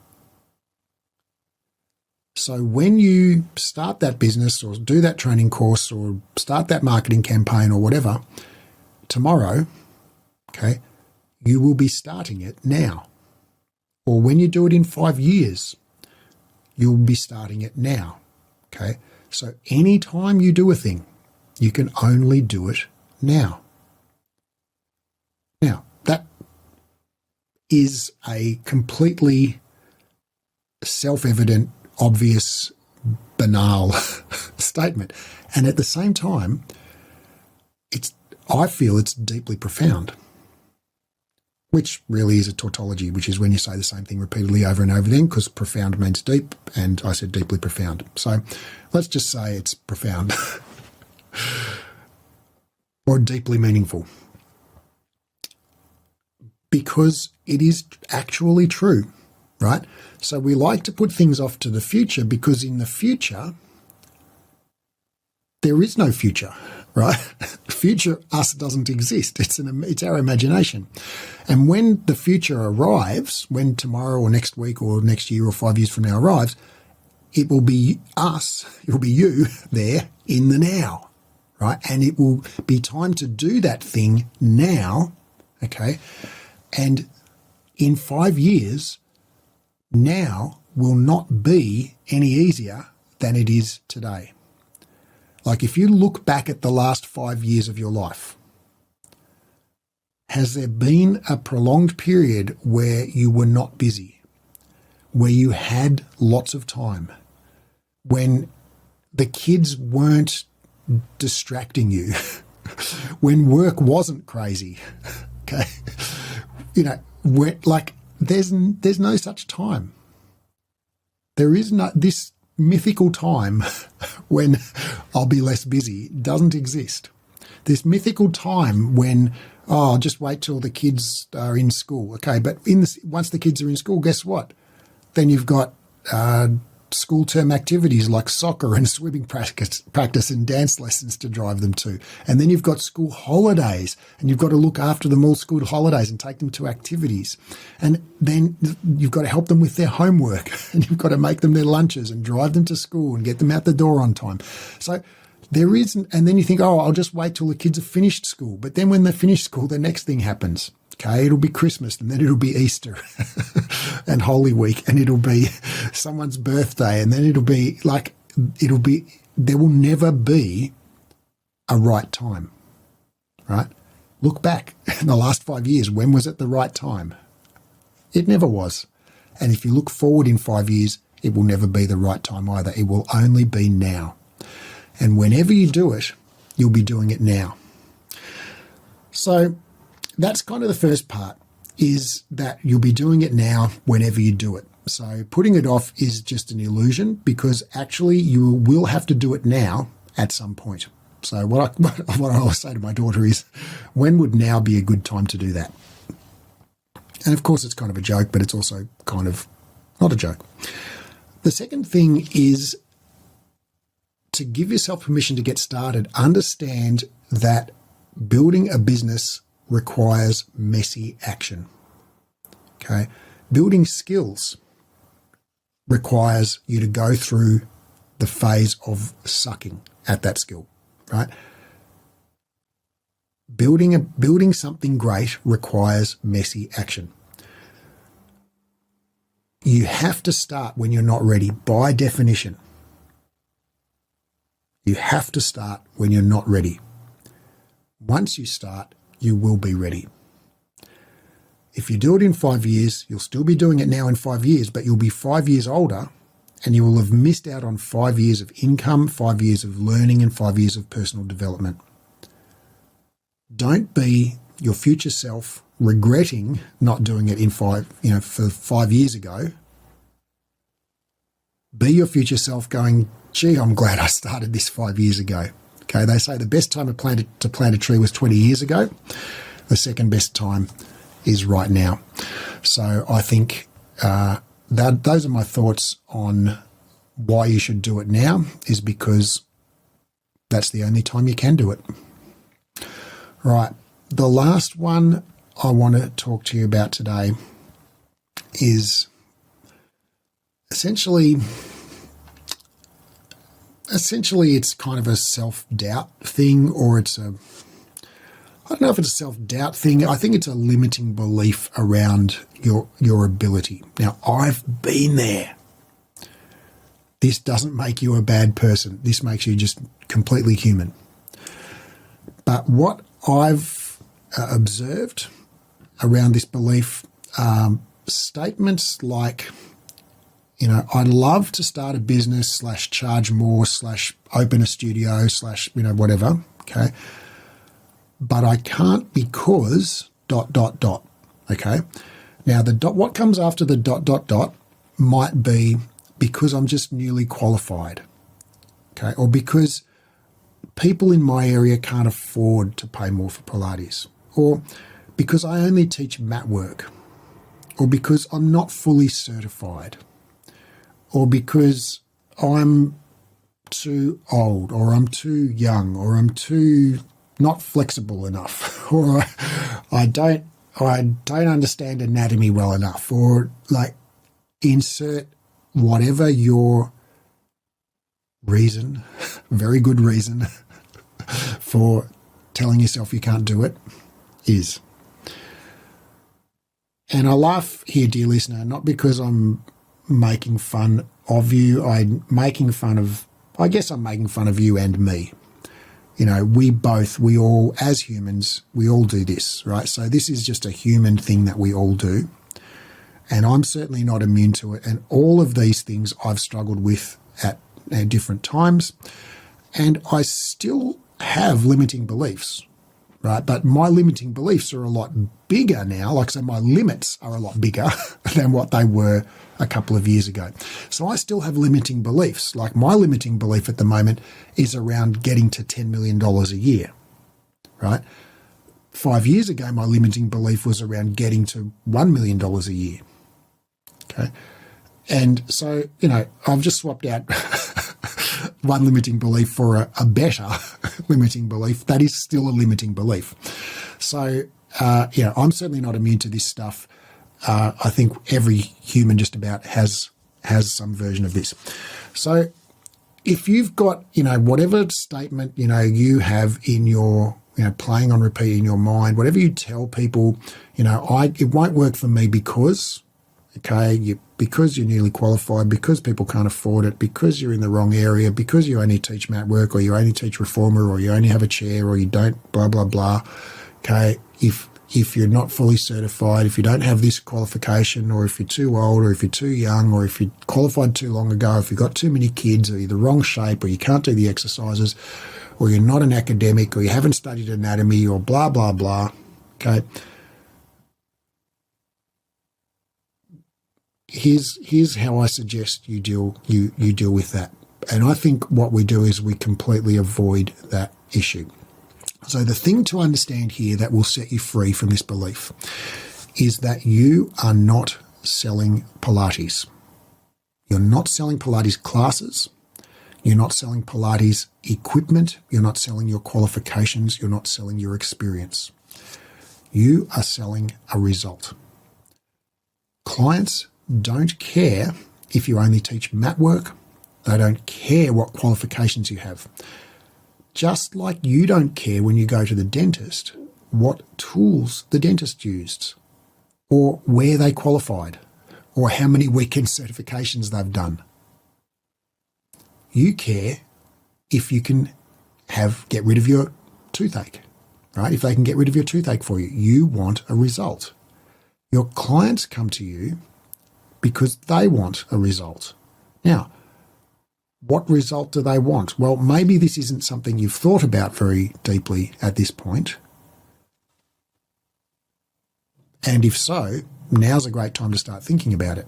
So when you start that business or do that training course or start that marketing campaign or whatever, tomorrow, okay, you will be starting it now. Or when you do it in 5 years, you'll be starting it now, okay? So anytime you do a thing, you can only do it now. Now, that is a completely self-evident, obvious, banal statement. And at the same time, I feel it's deeply profound, which really is a tautology, which is when you say the same thing repeatedly over and over again, because profound means deep, and I said deeply profound. So let's just say it's profound or deeply meaningful, because it is actually true, right? So we like to put things off to the future because in the future, there is no future, right? Future us doesn't exist. It's our imagination. And when the future arrives, when tomorrow or next week or next year or 5 years from now arrives, it will be us, it will be you there in the now, right? And it will be time to do that thing now, okay? And in 5 years, now will not be any easier than it is today. Like if you look back at the last 5 years of your life, has there been a prolonged period where you were not busy, where you had lots of time, when the kids weren't distracting you, when work wasn't crazy, okay? You know, there's no such time. There is no, this mythical time when I'll be less busy doesn't exist. This mythical time when, I'll just wait till the kids are in school. Okay, but once the kids are in school, guess what? Then you've got school term activities like soccer and swimming practice and dance lessons to drive them to. And then you've got school holidays and you've got to look after them all school holidays and take them to activities. And then you've got to help them with their homework and you've got to make them their lunches and drive them to school and get them out the door on time. So there isn't, and then you think, I'll just wait till the kids have finished school. But then when they finish school, the next thing happens. Okay, it'll be Christmas and then it'll be Easter and Holy Week and it'll be someone's birthday and then there will never be a right time, right? Look back in the last 5 years, when was it the right time? It never was. And if you look forward in 5 years, it will never be the right time either. It will only be now. And whenever you do it, you'll be doing it now. So that's kind of the first part, is that you'll be doing it now whenever you do it. So putting it off is just an illusion, because actually you will have to do it now at some point. So what I always say to my daughter is, when would now be a good time to do that? And of course it's kind of a joke, but it's also kind of not a joke. The second thing is to give yourself permission to get started. Understand that building a business requires messy action. Okay. Building skills requires you to go through the phase of sucking at that skill, right? Building something great requires messy action. You have to start when you're not ready, by definition. You have to start when you're not ready. Once you start, you will be ready. If you do it in 5 years, you'll still be doing it now in 5 years, but you'll be 5 years older and you will have missed out on 5 years of income, 5 years of learning, and 5 years of personal development. Don't be your future self regretting not doing it for 5 years ago. Be your future self going, gee, I'm glad I started this 5 years ago. Okay, they say the best time to plant a tree was 20 years ago. The second best time is right now. So I think those are my thoughts on why you should do it now, is because that's the only time you can do it. Right, the last one I want to talk to you about today is essentially it's kind of a self-doubt thing, or I don't know if it's a self-doubt thing. I think it's a limiting belief around your ability. Now, I've been there. This doesn't make you a bad person. This makes you just completely human. But what I've observed around this belief, statements like, I'd love to start a business / charge more / open a studio / whatever, okay? But I can't because ... okay? Now, what comes after the ... might be because I'm just newly qualified, okay? Or because people in my area can't afford to pay more for Pilates, or because I only teach mat work, or because I'm not fully certified, or because I'm too old, or I'm too young, or I'm too not flexible enough, or I don't understand anatomy well enough, or insert whatever your reason, very good reason for telling yourself you can't do it is. And I laugh here, dear listener, not because I'm making fun of you. I'm making fun of you and me. We all, as humans, we all do this, right? So this is just a human thing that we all do. And I'm certainly not immune to it. And all of these things I've struggled with at different times. And I still have limiting beliefs, right? But my limiting beliefs are a lot bigger now. Like I said, my limits are a lot bigger than what they were a couple of years ago. So I still have limiting beliefs. Like my limiting belief at the moment is around getting to $10 million a year, right? 5 years ago, my limiting belief was around getting to $1 million a year. Okay. And so, I've just swapped out one limiting belief for a better limiting belief. That is still a limiting belief. So, I'm certainly not immune to this stuff. I think every human just about has some version of this. So if you've got, whatever statement, you have in your, playing on repeat in your mind, whatever you tell people, it won't work for me because, because you're newly qualified, because people can't afford it, because you're in the wrong area, because you only teach mat work, or you only teach reformer, or you only have a chair, or you don't blah, blah, blah. Okay. If you're not fully certified, if you don't have this qualification, or if you're too old, or if you're too young, or if you qualified too long ago, if you've got too many kids, or you're the wrong shape, or you can't do the exercises, or you're not an academic, or you haven't studied anatomy, or blah, blah, blah. Okay. Here's how I suggest you deal with that. And I think what we do is we completely avoid that issue. So the thing to understand here that will set you free from this belief is that you are not selling Pilates. You're not selling Pilates classes. You're not selling Pilates equipment. You're not selling your qualifications. You're not selling your experience. You are selling a result. Clients don't care if you only teach mat work. They don't care what qualifications you have. Just like you don't care when you go to the dentist what tools the dentist used, or where they qualified, or how many weekend certifications they've done. You care if you can get rid of your toothache, right? If they can get rid of your toothache for you. You want a result. Your clients come to you because they want a result. Now, what result do they want? Well, maybe this isn't something you've thought about very deeply at this point, And if so, now's a great time to start thinking about it.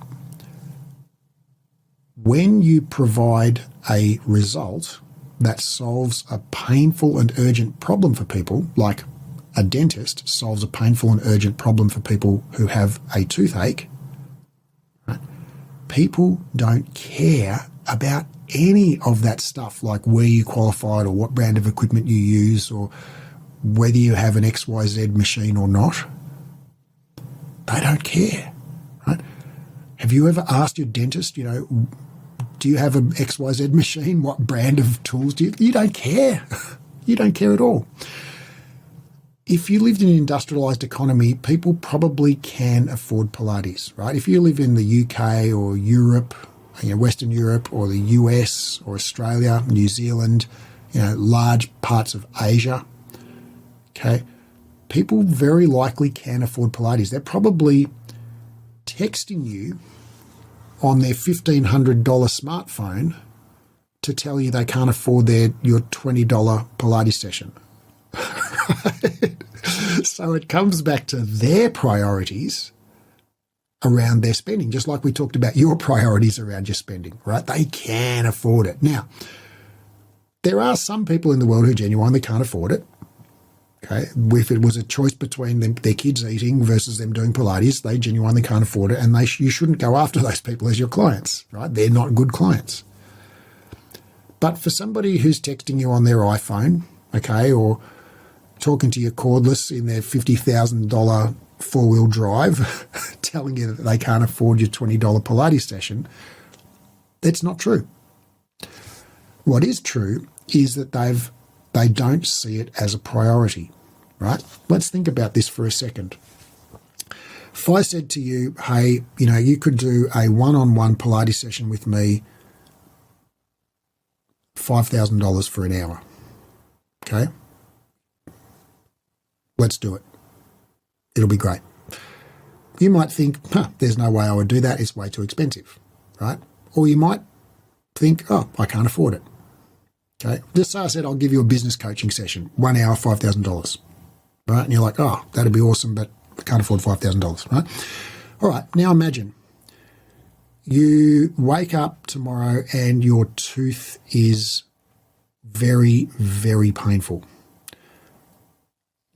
When you provide a result that solves a painful and urgent problem for people, like a dentist solves a painful and urgent problem for people who have a toothache, right? People don't care about any of that stuff, like where you qualified or what brand of equipment you use or whether you have an XYZ machine or not. They don't care, right? Have you ever asked your dentist, do you have an XYZ machine? What brand of tools do you? You don't care. You don't care at all. If you lived in an industrialised economy, people probably can afford Pilates, right? If you live in the UK or Europe, Western Europe or the US or Australia, New Zealand, large parts of Asia, okay, people very likely can afford Pilates. They're probably texting you on their $1,500 smartphone to tell you they can't afford your $20 Pilates session. So it comes back to their priorities around their spending, just like we talked about your priorities around your spending, right? They can afford it. Now, there are some people in the world who genuinely can't afford it. Okay, if it was a choice between their kids eating versus them doing Pilates, they genuinely can't afford it, and you shouldn't go after those people as your clients, right? They're not good clients. But for somebody who's texting you on their iPhone, okay, or talking to your cordless in their $50,000 four-wheel drive, telling you that they can't afford your $20 Pilates session, that's not true. What is true is that they don't see it as a priority, right? Let's think about this for a second. If I said to you, hey, you could do a one-on-one Pilates session with me, $5,000 for an hour, okay? Let's do it. It'll be great. You might think, there's no way I would do that. It's way too expensive, right? Or you might think, I can't afford it. Okay, just say I said I'll give you a business coaching session, 1 hour, $5,000, right? And you're like, that'd be awesome, but I can't afford $5,000, right? All right, now imagine you wake up tomorrow and your tooth is very, very painful.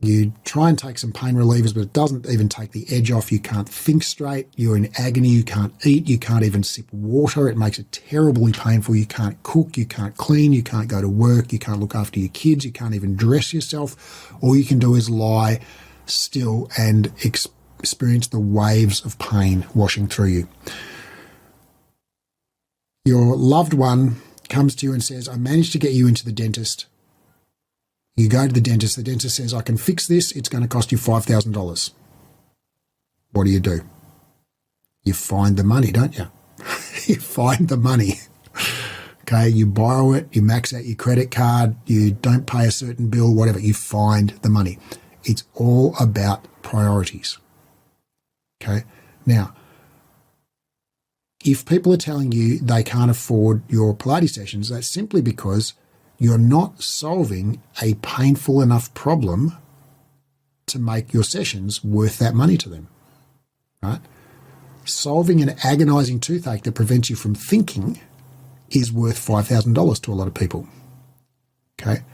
You try and take some pain relievers, but it doesn't even take the edge off. You can't think straight. You're in agony. You can't eat. You can't even sip water. It makes it terribly painful. You can't cook. You can't clean. You can't go to work. You can't look after your kids. You can't even dress yourself. All you can do is lie still and experience the waves of pain washing through you. Your loved one comes to you and says, I managed to get you into the dentist. You go to the dentist says, I can fix this, it's going to cost you $5,000. What do? You find the money, don't you? You find the money. Okay, you borrow it, you max out your credit card, you don't pay a certain bill, whatever, you find the money. It's all about priorities. Okay, now, if people are telling you they can't afford your Pilates sessions, that's simply because you're not solving a painful enough problem to make your sessions worth that money to them, right? Solving an agonizing toothache that prevents you from thinking is worth $5,000 to a lot of people, okay?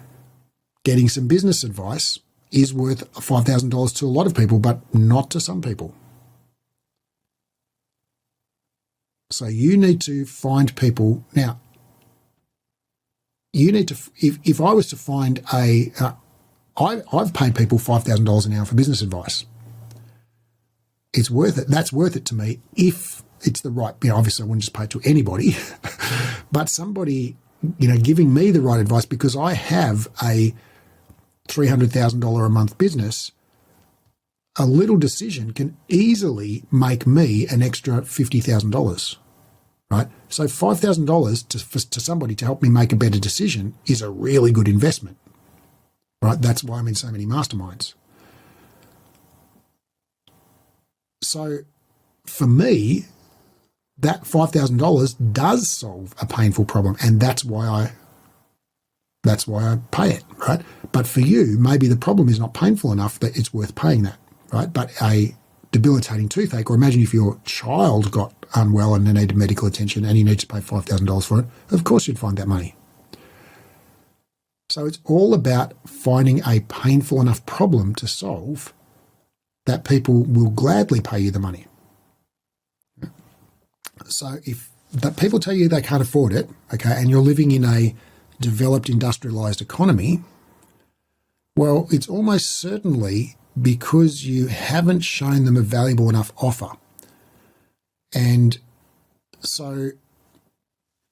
Getting some business advice is worth $5,000 to a lot of people, but not to some people. So you need to find people. Now, you need to, if I was to find I've paid people $5,000 an hour for business advice. It's worth it. That's worth it to me if it's the right, obviously I wouldn't just pay it to anybody, but somebody, giving me the right advice because I have a $300,000 a month business. A little decision can easily make me an extra $50,000. Right? So $5,000 to somebody to help me make a better decision is a really good investment. Right? That's why I'm in so many masterminds. So for me, that $5,000 does solve a painful problem, and that's why I pay it, right? But for you, maybe the problem is not painful enough that it's worth paying that, right? But a debilitating toothache, or imagine if your child got unwell and they needed medical attention and you need to pay $5,000 for it, of course you'd find that money. So it's all about finding a painful enough problem to solve that people will gladly pay you the money. So if that people tell you they can't afford it, okay, and you're living in a developed industrialized economy, well, it's almost certainly because you haven't shown them a valuable enough offer. And so,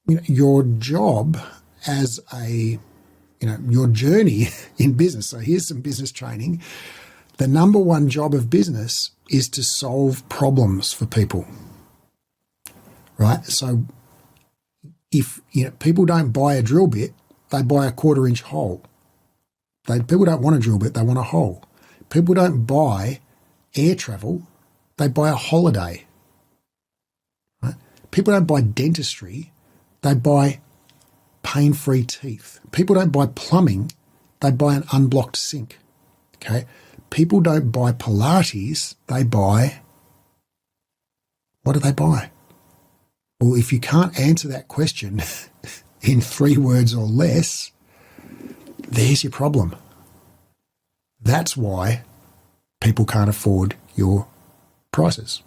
your job as your journey in business. So here's some business training. The number one job of business is to solve problems for people, right? So if people don't buy a drill bit, they buy a 1/4-inch hole. People don't want a drill bit, they want a hole. People don't buy air travel, they buy a holiday. Right? People don't buy dentistry, they buy pain-free teeth. People don't buy plumbing, they buy an unblocked sink. Okay? People don't buy Pilates, they buy, what do they buy? Well, if you can't answer that question in 3 words or less, there's your problem. That's why people can't afford your prices,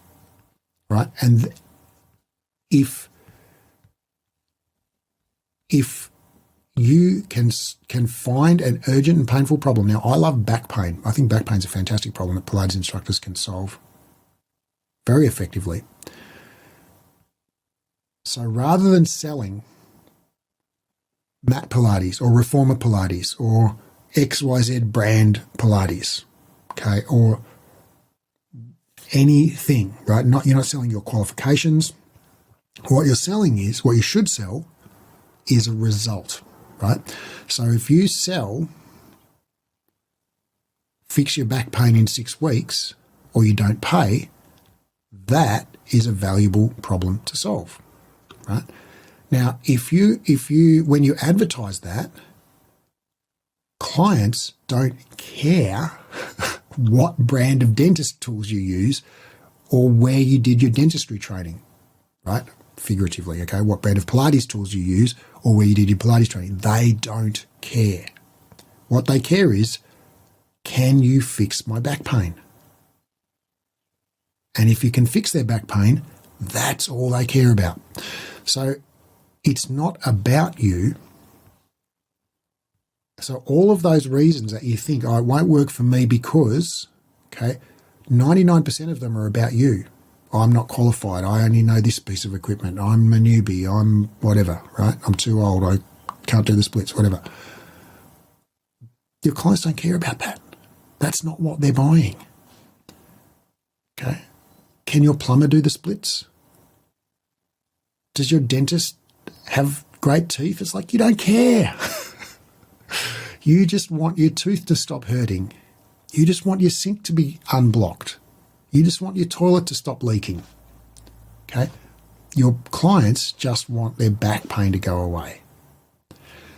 right? And if you can find an urgent and painful problem. Now, I love back pain. I think back pain is a fantastic problem that Pilates instructors can solve very effectively. So rather than selling Mat Pilates or Reformer Pilates or XYZ brand Pilates, okay, or anything, right? You're not selling your qualifications. What you're selling is, what you should sell is a result, right? So if you sell fix your back pain in 6 weeks or you don't pay, that is a valuable problem to solve, right? Now, if you when you advertise that, clients don't care what brand of dentist tools you use or where you did your dentistry training, right? Figuratively, okay? What brand of Pilates tools you use or where you did your Pilates training. They don't care. What they care is, can you fix my back pain? And if you can fix their back pain, that's all they care about. So it's not about you. So all of those reasons that you think, oh, it won't work for me because, okay, 99% of them are about you. I'm not qualified. I only know this piece of equipment. I'm a newbie. I'm whatever, right? I'm too old. I can't do the splits, whatever. Your clients don't care about that. That's not what they're buying. Okay? Can your plumber do the splits? Does your dentist have great teeth? It's like, you don't care. You just want your tooth to stop hurting. You just want your sink to be unblocked. You just want your toilet to stop leaking. Okay? Your clients just want their back pain to go away.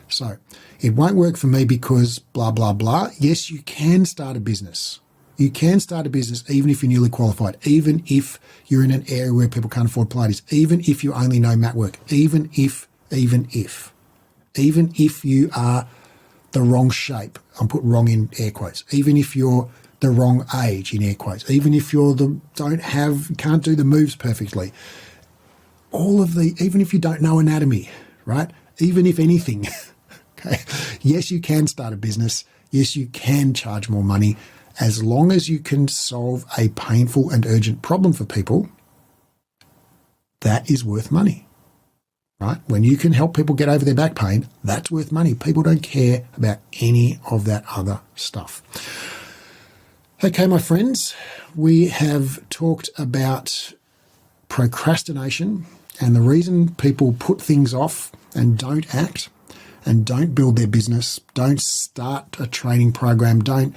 So it won't work for me because blah, blah, blah. Yes, you can start a business. You can start a business even if you're newly qualified, even if you're in an area where people can't afford Pilates, even if you only know mat work, even if you are the wrong shape, I'm put wrong in air quotes, even if you're the wrong age in air quotes, even if you're can't do the moves perfectly, even if you don't know anatomy, right? Even if anything, okay? Yes, you can start a business. Yes, you can charge more money as long as you can solve a painful and urgent problem for people. That is worth money, right? When you can help people get over their back pain, that's worth money. People don't care about any of that other stuff. Okay, my friends, we have talked about procrastination and the reason people put things off and don't act and don't build their business, don't start a training program, don't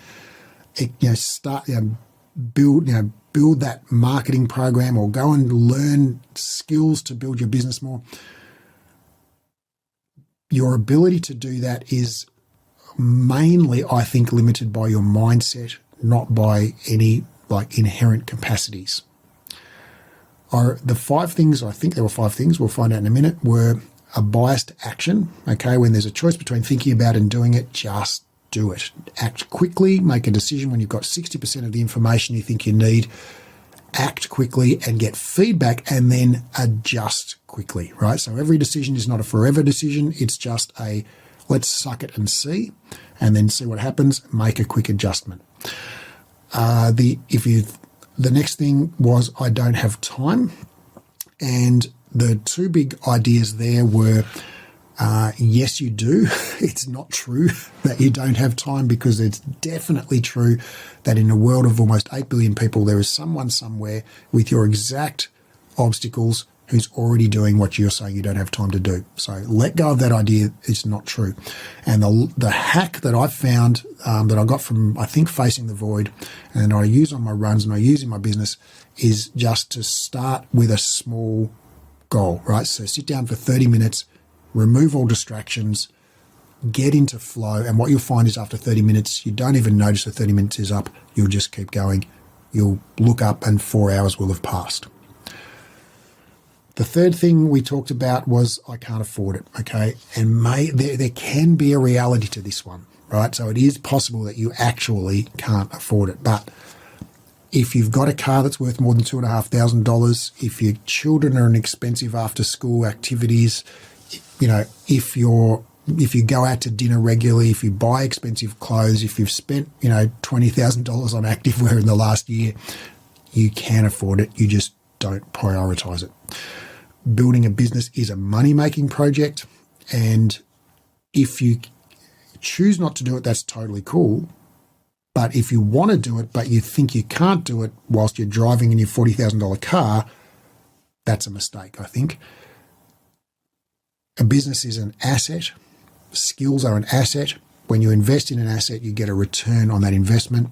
build that marketing program or go and learn skills to build your business more. Your ability to do that is mainly, I think, limited by your mindset, not by any like inherent capacities. The 5 things, I think there were 5 things, we'll find out in a minute, were a biased action. Okay, when there's a choice between thinking about and doing it, just do it. Act quickly, make a decision when you've got 60% of the information you think you need. Act quickly and get feedback and then adjust quickly, right? So every decision is not a forever decision. It's just a let's suck it and see, and then see what happens, make a quick adjustment. The next thing was I don't have time. And the 2 big ideas there were, yes, you do. It's not true that you don't have time, because it's definitely true that in a world of almost 8 billion people, there is someone somewhere with your exact obstacles who's already doing what you're saying you don't have time to do. So let go of that idea. It's not true. And the hack that I found that I got from, I think, Facing the Void, and I use on my runs and I use in my business, is just to start with a small goal, right? So sit down for 30 minutes, remove all distractions, get into flow. And what you'll find is after 30 minutes, you don't even notice the 30 minutes is up. You'll just keep going. You'll look up and 4 hours will have passed. The third thing we talked about was I can't afford it, okay? And there can be a reality to this one, right? So it is possible that you actually can't afford it. But if you've got a car that's worth more than $2,500, if your children are in expensive after-school activities, if you go out to dinner regularly, if you buy expensive clothes, if you've spent, $20,000 on activewear in the last year, you can afford it. You just don't prioritize it. Building a business is a money-making project, and if you choose not to do it, that's totally cool. But if you want to do it, but you think you can't do it whilst you're driving in your $40,000 car, that's a mistake, I think. A business is an asset. Skills are an asset. When you invest in an asset, you get a return on that investment.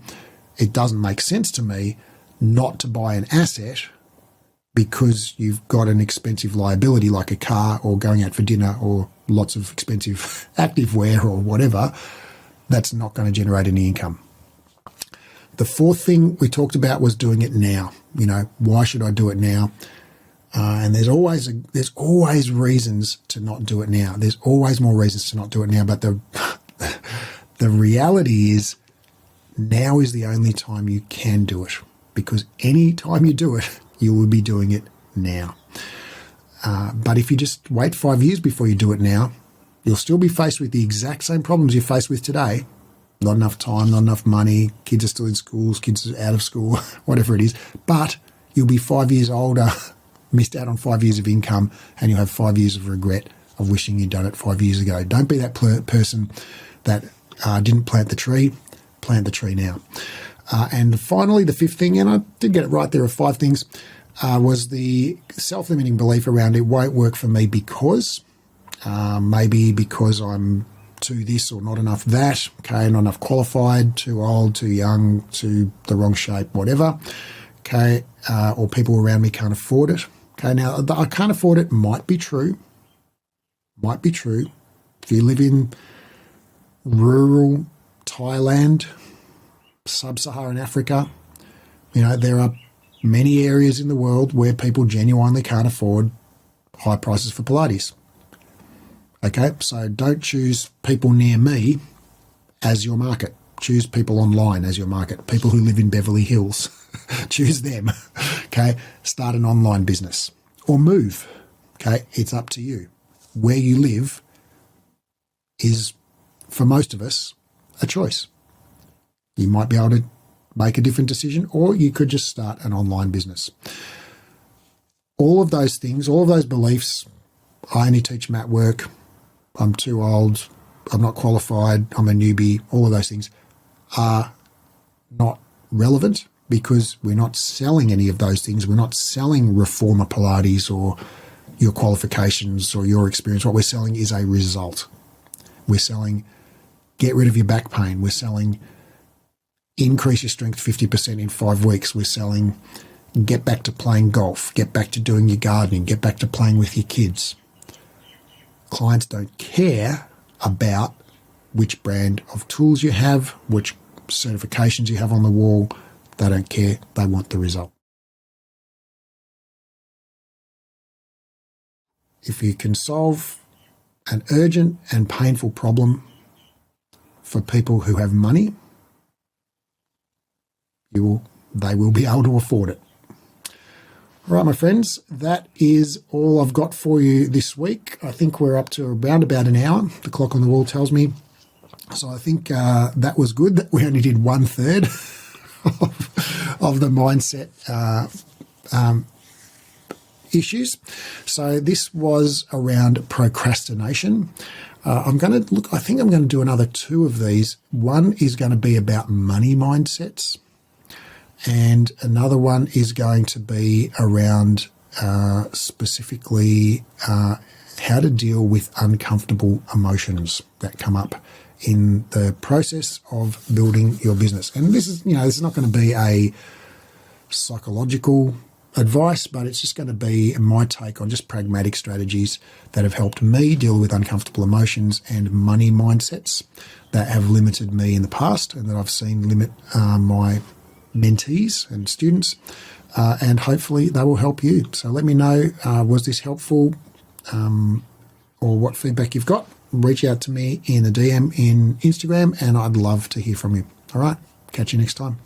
It doesn't make sense to me not to buy an asset because you've got an expensive liability like a car or going out for dinner or lots of expensive activewear or whatever. That's not going to generate any income. The 4th thing we talked about was doing it now. Why should I do it now? And there's always reasons to not do it now. There's always more reasons to not do it now. But the reality is now is the only time you can do it, because any time you do it, you will be doing it now. But if you just wait 5 years before you do it now, you'll still be faced with the exact same problems you're faced with today. Not enough time, not enough money, kids are still in schools, kids are out of school, whatever it is. But you'll be 5 years older, missed out on 5 years of income, and you'll have 5 years of regret of wishing you'd done it 5 years ago. Don't be that person that didn't plant the tree. Plant the tree now. And finally, the 5th thing, and I did get it right, there are 5 things, was the self-limiting belief around it won't work for me because, maybe because I'm too this or not enough that, okay, not enough qualified, too old, too young, too the wrong shape, whatever, okay, or people around me can't afford it. Okay, now the I can't afford it might be true. Might be true. If you live in rural Thailand, sub-Saharan Africa, there are many areas in the world where people genuinely can't afford high prices for Pilates. Okay, so don't choose people near me as your market. Choose people online as your market. People who live in Beverly Hills. Choose them. Okay, start an online business or move. Okay, it's up to you. Where you live is, for most of us, a choice. You might be able to make a different decision, or you could just start an online business. All of those things, all of those beliefs, I only teach mat work, I'm too old, I'm not qualified, I'm a newbie, all of those things are not relevant because we're not selling any of those things. We're not selling Reformer Pilates or your qualifications or your experience. What we're selling is a result. We're selling get rid of your back pain. We're selling increase your strength 50% in 5 weeks. We're selling get back to playing golf, get back to doing your gardening, get back to playing with your kids. Clients don't care about which brand of tools you have, which certifications you have on the wall. They don't care. They want the result. If you can solve an urgent and painful problem for people who have money, they will be able to afford it. All right, my friends, that is all I've got for you this week. I think we're up to around about an hour. The clock on the wall tells me. So I think that was good that we only did 1/3 of the mindset issues. So this was around procrastination. I think I'm going to do another 2 of these. One is going to be about money mindsets, and another one is going to be around specifically how to deal with uncomfortable emotions that come up in the process of building your business. And this is not going to be a psychological advice, but it's just going to be my take on just pragmatic strategies that have helped me deal with uncomfortable emotions and money mindsets that have limited me in the past and that I've seen limit my mentees and students, and hopefully they will help you. So let me know, was this helpful, or what feedback you've got. Reach out to me in a DM in Instagram, and I'd love to hear from you. All right, catch you next time.